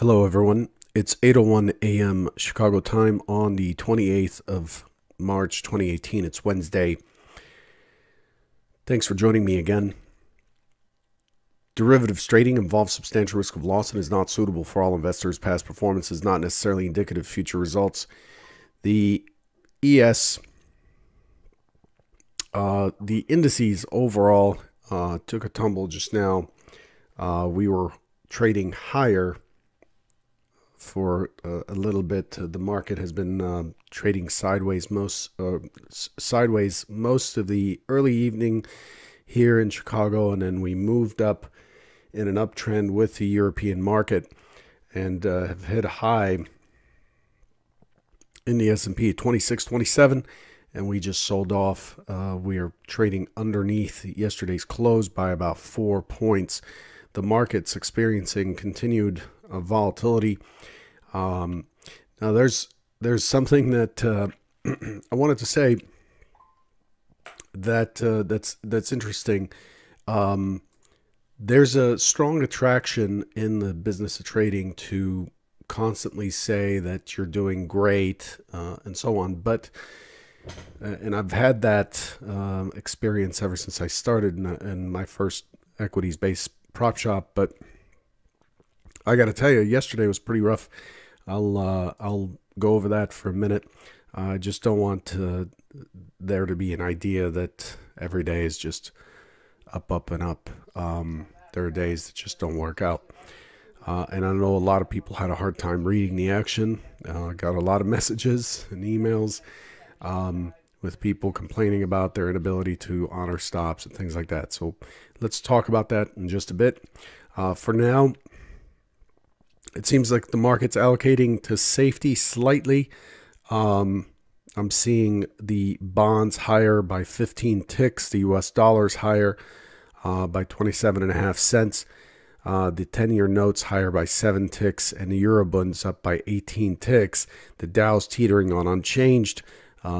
Hello, everyone. It's 8:01 a.m. Chicago time on the 28th of March, 2018. It's Wednesday. Thanks for joining me again. Derivatives trading involves substantial risk of loss and is not suitable for all investors. Past performance is not necessarily indicative of future results. The ES, the indices overall took a tumble just now. We were trading higher for a little bit. The market has been trading sideways most of the early evening here in Chicago, and then we moved up in an uptrend with the European market and have hit a high in the S&P at 2627, and we just sold off. We are trading underneath yesterday's close by about 4 points. The market's experiencing continued volatility. Now there's something that I wanted to say that's interesting. There's a strong attraction in the business of trading to constantly say that you're doing great and so on, but and I've had that experience ever since I started in my first equities-based prop shop. But I got to tell you, yesterday was pretty rough. I'll go over that for a minute. I just don't want there to be an idea that every day is just up and up. There are days that just don't work out. And I know a lot of people had a hard time reading the action. Got a lot of messages and emails with people complaining about their inability to honor stops and things like that. So let's talk about that in just a bit. For now, it seems like the market's allocating to safety slightly. I'm seeing the bonds higher by 15 ticks, the US dollars higher by 27.5 cents, the 10-year notes higher by 7 ticks, and the Eurobonds up by 18 ticks. The Dow's teetering on unchanged,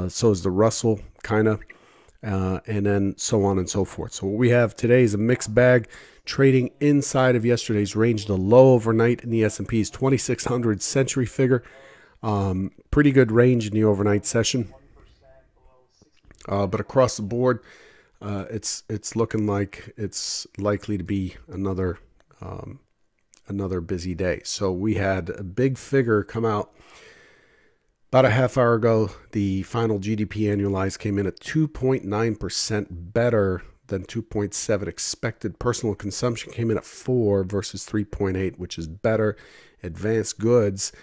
so is the Russell, kind of, and then so on and so forth. So what we have today is a mixed bag. Trading inside of yesterday's range. The low overnight in the S&P is 2600 century figure. Pretty good range in the overnight session. But across the board, it's looking like it's likely to be another busy day. So we had a big figure come out about a half hour ago. The final GDP annualized came in at 2.9% better than 2.7 expected. Personal consumption came in at 4 versus 3.8, which is better. Advanced goods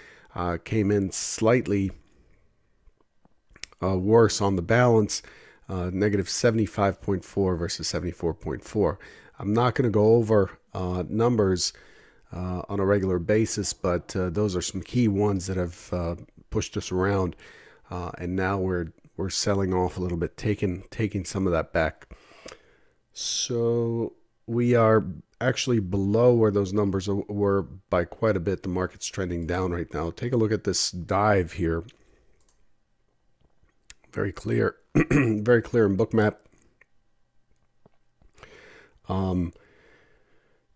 came in slightly worse on the balance, negative 75.4 versus 74.4. I'm not going to go over numbers on a regular basis, but those are some key ones that have pushed us around, and now we're selling off a little bit, taking some of that back. So we are actually below where those numbers were by quite a bit. The market's trending down right now. Take a look at this dive here. Very clear, very clear in Bookmap.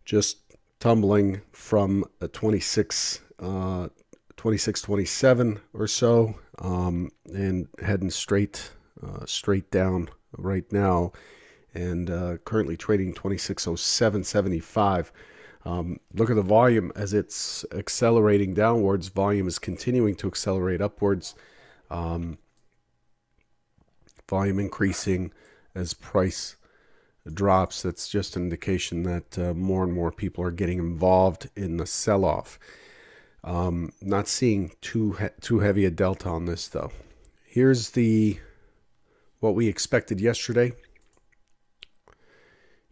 Just tumbling from a 2627 or so, and heading straight down right now. And currently trading 2607.75. Look at the volume as it's accelerating downwards. Volume is continuing to accelerate upwards. Volume increasing as price drops. That's just an indication that more and more people are getting involved in the sell-off. Not seeing too heavy a delta on this though. Here's what we expected yesterday.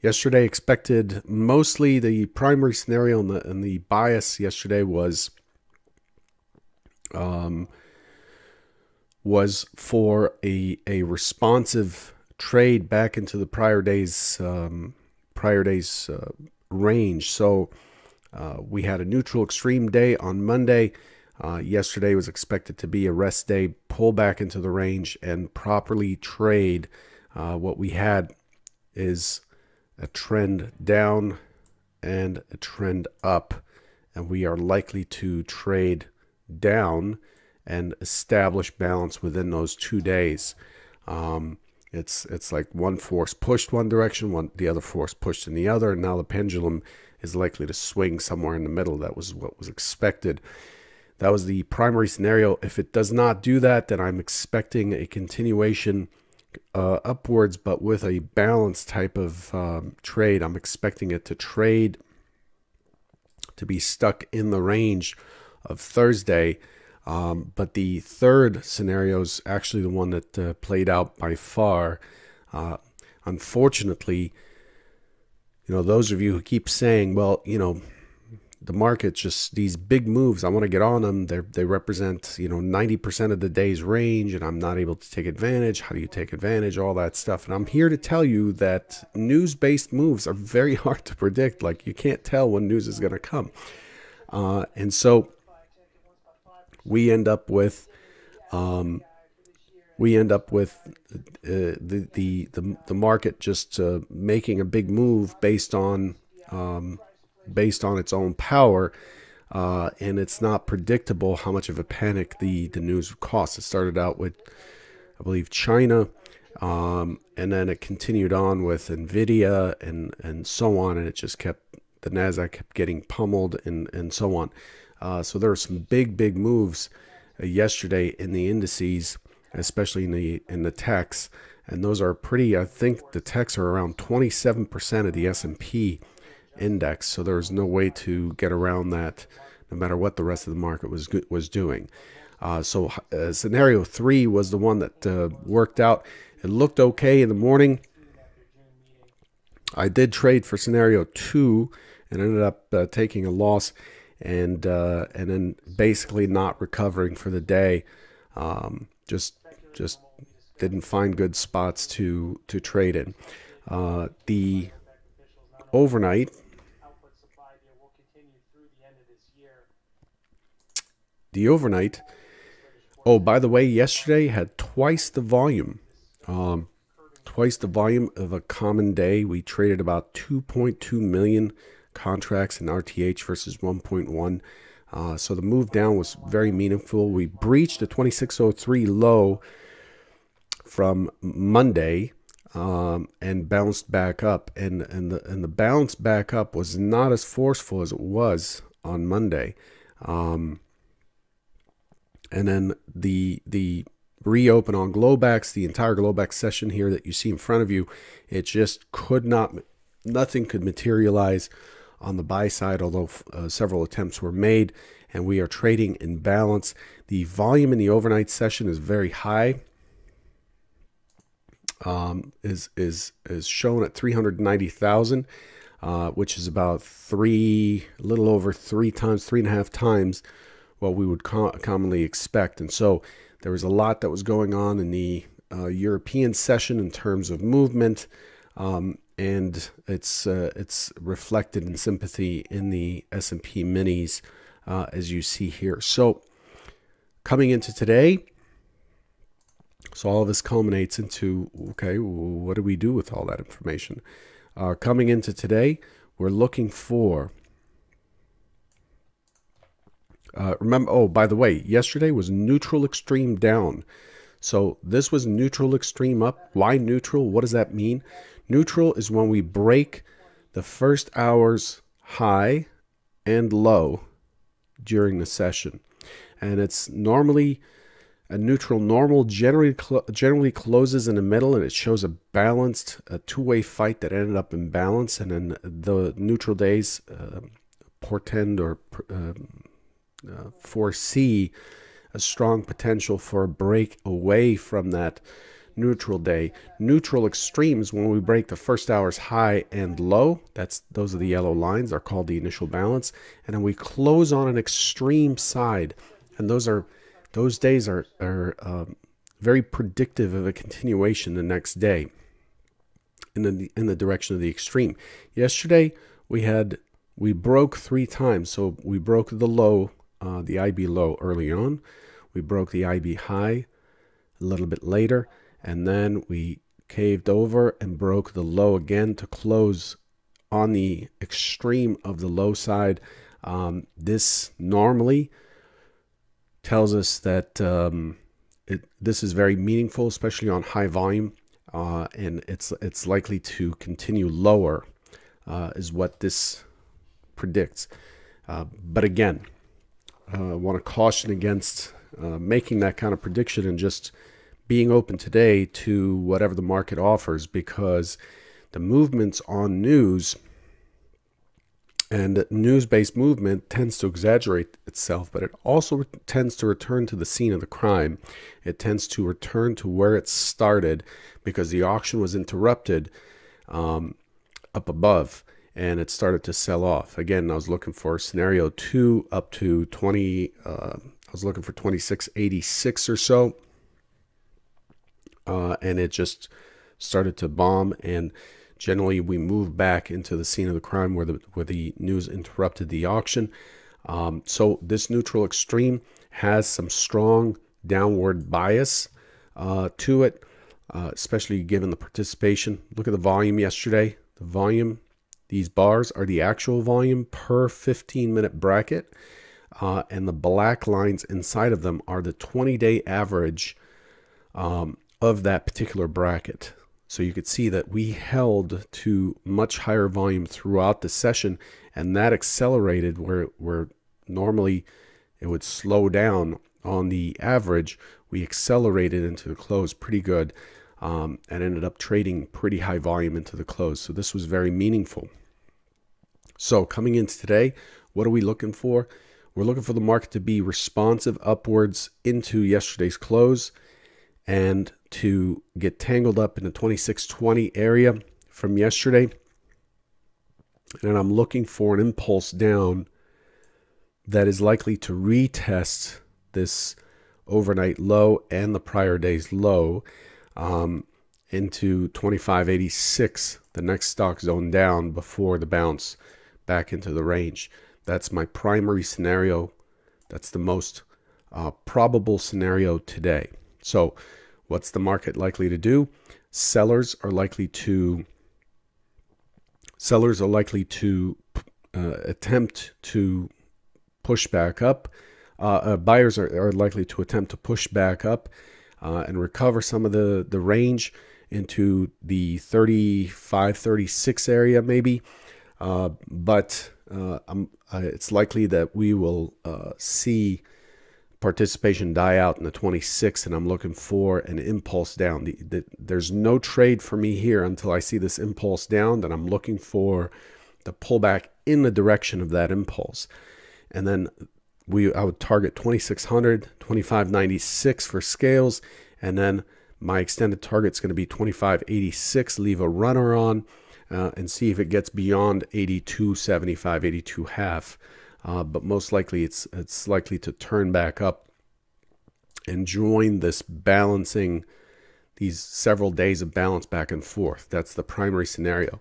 Yesterday expected mostly the primary scenario and the bias yesterday was for a responsive trade back into the prior day's range. So we had a neutral extreme day on Monday. Yesterday was expected to be a rest day, pull back into the range and properly trade. What we had is a trend down and a trend up, and we are likely to trade down and establish balance within those 2 days. It's like one force pushed one direction, the other force pushed in the other, and now the pendulum is likely to swing somewhere in the middle. That was what was expected. That was the primary scenario. If it does not do that, then I'm expecting a continuation upwards, but with a balanced type of trade. I'm expecting it to trade to be stuck in the range of Thursday. But the third scenario is actually the one that played out by far. Unfortunately, those of you who keep saying, well, the market, just these big moves, I want to get on them. They represent, 90% of the day's range, and I'm not able to take advantage. How do you take advantage? All that stuff. And I'm here to tell you that news-based moves are very hard to predict. Like, you can't tell when news is going to come. And so we end up with the market just making a big move based on its own power, and it's not predictable how much of a panic the news costs. It started out with, I believe, China, and then it continued on with Nvidia and so on, and the Nasdaq kept getting pummeled and so on. So there were some big moves yesterday in the indices, especially in the techs, and those are pretty. I think the techs are around 27% of the S&P index, so there's no way to get around that, no matter what the rest of the market was doing. So scenario 3 was the one that worked out. It looked okay in the morning. I did trade for scenario 2 and ended up taking a loss, and then basically not recovering for the day. Just didn't find good spots to trade in. The overnight. Oh, by the way, yesterday had twice the volume of a common day. We traded about 2.2 million contracts in RTH versus 1.1. So the move down was very meaningful. We breached the 2603 low from Monday, and bounced back up, and the bounce back up was not as forceful as it was on Monday, and then the reopen on Globex, the entire Globex session here that you see in front of you, it just nothing could materialize on the buy side, although several attempts were made, and we are trading in balance. The volume in the overnight session is very high. Is shown at 390,000, which is about a little over 3.5 times what we would commonly expect. And so there was a lot that was going on in the European session in terms of movement, and it's reflected in sympathy in the S&P minis, as you see here. So coming into today. So all of this culminates into, okay, what do we do with all that information? Coming into today, we're looking for, by the way, yesterday was neutral extreme down. So this was neutral extreme up. Why neutral? What does that mean? Neutral is when we break the first hour's high and low during the session. And it's normally... A neutral normal generally closes in the middle, and it shows a balanced, two-way fight that ended up in balance. And then the neutral days portend or foresee a strong potential for a break away from that neutral day. Neutral extremes, when we break the first hour's high and low, those are the yellow lines, are called the initial balance. And then we close on an extreme side, and those days are very predictive of a continuation the next day in the direction of the extreme. Yesterday we broke 3 times. So we broke the low, the IB low early on. We broke the IB high a little bit later, and then we caved over and broke the low again to close on the extreme of the low side. This normally tells us that this is very meaningful, especially on high volume, and it's likely to continue lower, is what this predicts. But again, I want to caution against making that kind of prediction and just being open today to whatever the market offers, because the movements on news and news-based movement tends to exaggerate itself, but it also tends to return to the scene of the crime. It tends to return to where it started, because the auction was interrupted up above and it started to sell off. Again, I was looking for scenario 2 up to 20. I was looking for 2686 or so, and it just started to bomb. And generally, we move back into the scene of the crime where the news interrupted the auction. So this neutral extreme has some strong downward bias to it, especially given the participation. Look at the volume yesterday. The volume, these bars are the actual volume per 15-minute bracket, and the black lines inside of them are the 20-day average of that particular bracket. So you could see that we held to much higher volume throughout the session, and that accelerated where normally it would slow down on the average. We accelerated into the close pretty good, and ended up trading pretty high volume into the close. So this was very meaningful. So coming into today, what are we looking for? We're looking for the market to be responsive upwards into yesterday's close and to get tangled up in the 2620 area from yesterday. And I'm looking for an impulse down that is likely to retest this overnight low and the prior day's low into 2586, the next stock zone down before the bounce back into the range. That's my primary scenario. That's the most probable scenario today. So what's the market likely to do? Sellers are likely to attempt to push back up. Buyers are likely to attempt to push back up and recover some of the range into the 35, 36 area maybe. But it's likely that we will see participation die out in the 26, and I'm looking for an impulse down. There's no trade for me here until I see this impulse down. Then I'm looking for the pullback in the direction of that impulse. And then I would target 2600, 2596 for scales, and then my extended target is going to be 2586. Leave a runner on and see if it gets beyond 82.75, 82 half. But most likely it's likely to turn back up and join this balancing, these several days of balance back and forth. That's the primary scenario.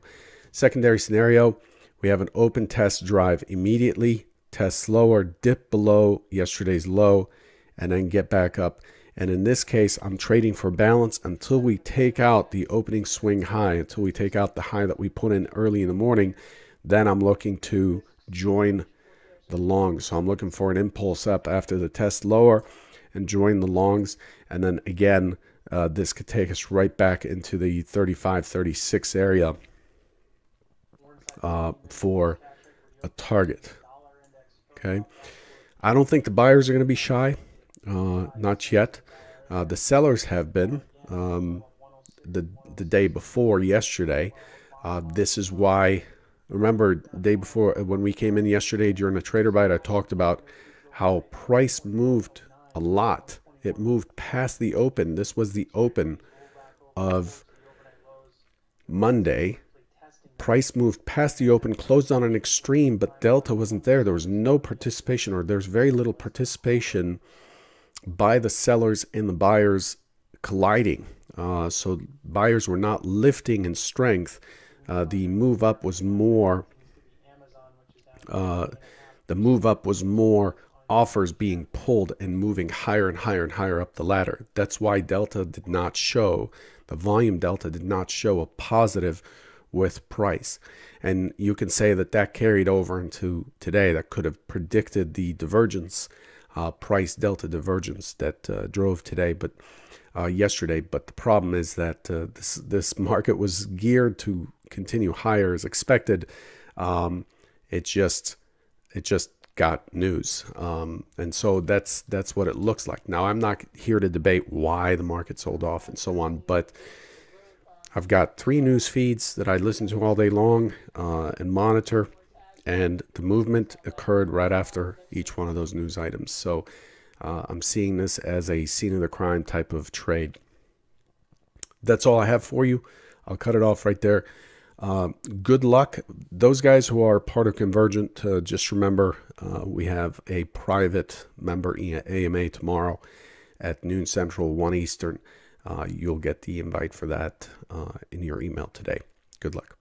Secondary scenario, we have an open test drive immediately, test lower, dip below yesterday's low, and then get back up. And in this case, I'm trading for balance until we take out the opening swing high, until we take out the high that we put in early in the morning. Then I'm looking to join the longs. So I'm looking for an impulse up after the test lower and join the longs. And then again, this could take us right back into the 35, 36 area for a target. Okay. I don't think the buyers are going to be shy. Not yet. The sellers have been the day before yesterday. This is why, remember, day before when we came in yesterday during the Trader Bite, I talked about how price moved a lot. It moved past the open. This was the open of Monday. Price moved past the open, closed on an extreme, but delta wasn't there. There was no participation, or there's very little participation by the sellers and the buyers colliding. So buyers were not lifting in strength. The move up was more. The move up was more offers being pulled and moving higher and higher and higher up the ladder. That's why delta did not show. The volume delta did not show a positive with price. And you can say that that carried over into today. That could have predicted the divergence, price delta divergence that drove today, but yesterday. But the problem is that this market was geared to continue higher as expected. It just got news, and so that's what it looks like. Now, I'm not here to debate why the market sold off and so on, but I've got 3 news feeds that I listen to all day long and monitor, and the movement occurred right after each one of those news items. So I'm seeing this as a scene of the crime type of trade. That's all I have for you. I'll cut it off right there. Good luck. Those guys who are part of Convergent, just remember we have a private member AMA tomorrow at noon Central, 1 Eastern. You'll get the invite for that in your email today. Good luck.